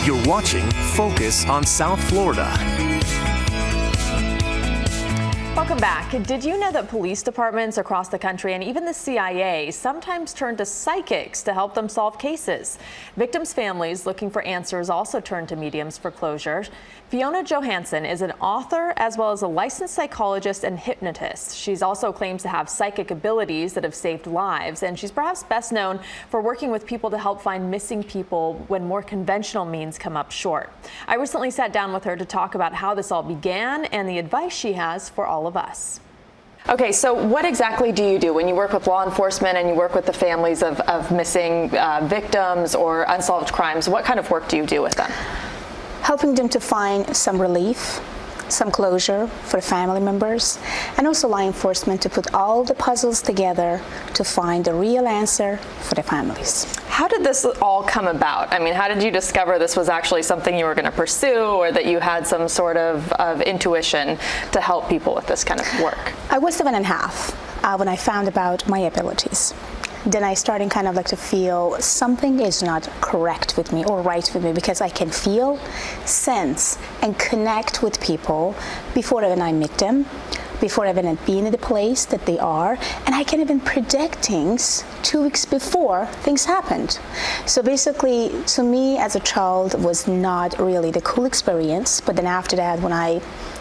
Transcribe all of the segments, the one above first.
You're watching Focus on South Florida. Welcome back. Did you know that police departments across the country and even the CIA sometimes turn to psychics to help them solve cases? Victims' families looking for answers also turn to mediums for closure. Fiona Johansson is an author as well as a licensed psychologist and hypnotist. She's also claims to have psychic abilities that have saved lives, and she's perhaps best known for working with people to help find missing people when more conventional means come up short. I recently sat down with her to talk about how this all began and the advice she has for all of us. Okay, so what exactly do you do when you work with law enforcement and you work with the families of missing victims or unsolved crimes? What kind of work do you do with them? Helping them to find some relief, some closure for family members, and also law enforcement to put all the puzzles together to find the real answer for the families. How did this all come about? I mean, how did you discover this was actually something you were going to pursue, or that you had some sort of intuition to help people with this kind of work? I was 7.5 when I found about my abilities. Then I started kind of like to feel something is not correct with me or right with me, because I can feel, sense, and connect with people before even I meet them, before even being in the place that they are, and I can even predict things 2 weeks before things happened. So basically, to me as a child, was not really the cool experience, but then after that,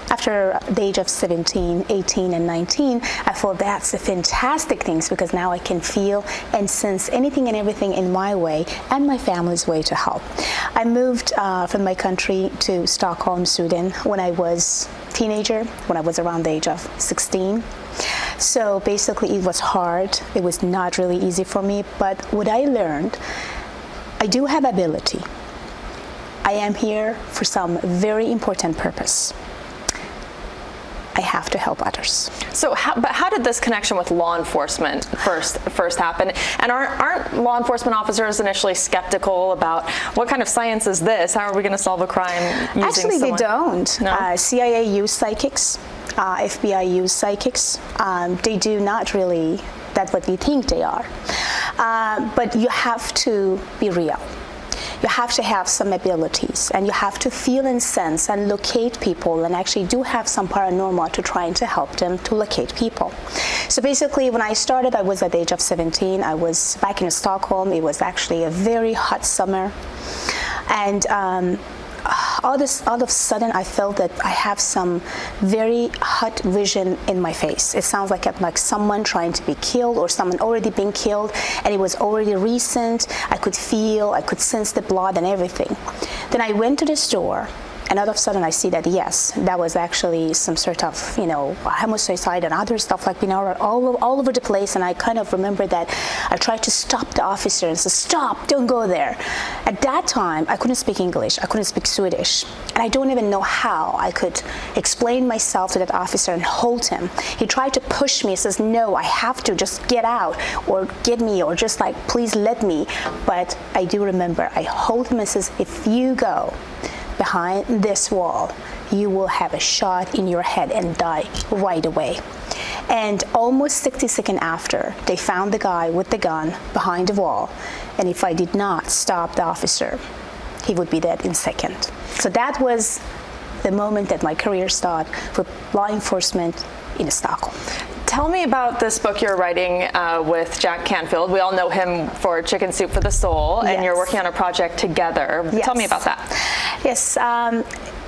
after the age of 17, 18, and 19, I thought that's a fantastic thing, because now I can feel and sense anything and everything in my way and my family's way to help. I moved from my country to Stockholm, Sweden when I was a teenager, when I was around the age of 16. So basically it was hard. It was not really easy for me, but what I learned, I do have ability. I am here for some very important purpose. I have to help others. So, how did this connection with law enforcement first happen? And aren't law enforcement officers initially skeptical about what kind of science is this? How are we going to solve a crime using Actually, someone? they don't. No? CIA use psychics. FBI use psychics. They do not really. That's what we think they are. But you have to be real. You have to have some abilities, and you have to feel and sense and locate people, and actually do have some paranormal to trying to help them to locate people. So basically, when I started, I was at the age of 17. I was back in Stockholm. It was actually a very hot summer, and all of a sudden I felt that I have some very hot vision in my face. It sounds like someone trying to be killed, or someone already been killed, and it was already recent. I could feel, I could sense the blood and everything. Then I went to the store, and all of a sudden I see that, yes, that was actually some sort of, homicide and other stuff like, all over the place. And I kind of remember that I tried to stop the officer and say, stop, don't go there. At that time, I couldn't speak English, I couldn't speak Swedish, and I don't even know how I could explain myself to that officer and hold him. He tried to push me, he says, no, I have to just get out, or get me, or just like, please let me. But I do remember, I hold him and says, if you go behind this wall, you will have a shot in your head and die right away. And almost 60 seconds after, they found the guy with the gun behind the wall, and if I did not stop the officer, he would be dead in seconds. So that was the moment that my career started with law enforcement in Stockholm. Tell me about this book you're writing with Jack Canfield. We all know him for Chicken Soup for the Soul, and Yes. you're working on a project together. Yes. Tell me about that. Yes.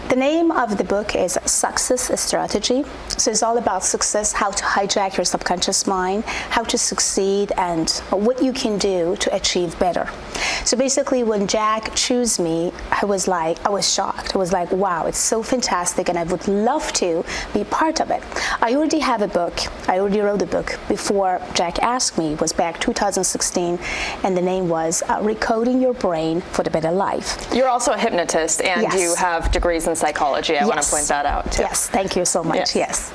The name of the book is Success Strategy. So it's all about success, how to hijack your subconscious mind, how to succeed, and what you can do to achieve better. So basically, when Jack chose me, I was shocked. I was like, wow, it's so fantastic, and I would love to be part of it. I already have a book. I already wrote a book before Jack asked me. It was back 2016, and the name was Recoding Your Brain for the Better Life. You're also a hypnotist, and Yes. you have degrees in psychology. I want to point that out too. Yes, thank you so much. Yes.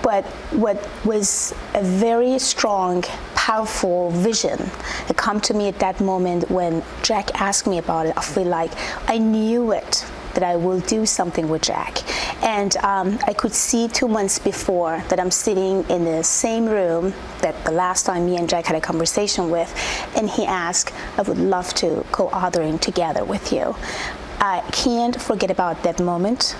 But what was a very strong, powerful vision that come to me at that moment when Jack asked me about it, I feel like I knew it, that I will do something with Jack. And I could see 2 months before that I'm sitting in the same room that the last time me and Jack had a conversation with, and he asked, I would love to co-authoring together with you. I can't forget about that moment.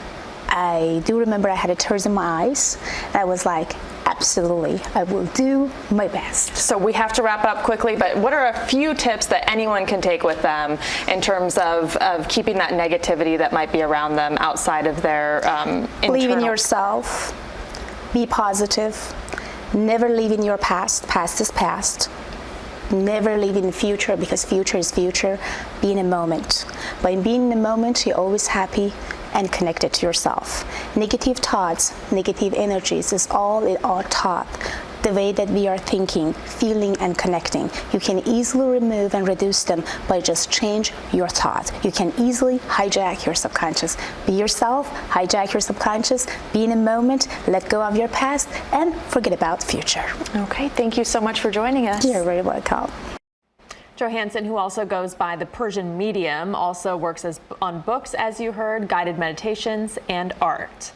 I do remember I had tears in my eyes. And I was like, absolutely, I will do my best. So we have to wrap up quickly, but what are a few tips that anyone can take with them in terms of keeping that negativity that might be around them outside of their Believe in yourself. Be positive. Never live in your past. Past is past. Never live in the future, because future is future. Be in a moment. By being in the moment, you're always happy and connected to yourself. Negative thoughts, negative energies is all in our thought. The way that we are thinking, feeling, and connecting. You can easily remove and reduce them by just change your thought. You can easily hijack your subconscious. Be yourself, hijack your subconscious, be in a moment, let go of your past, and forget about the future. Okay, thank you so much for joining us. You're very welcome. Johansson, who also goes by the Persian Medium, also works on books, as you heard, guided meditations, and art.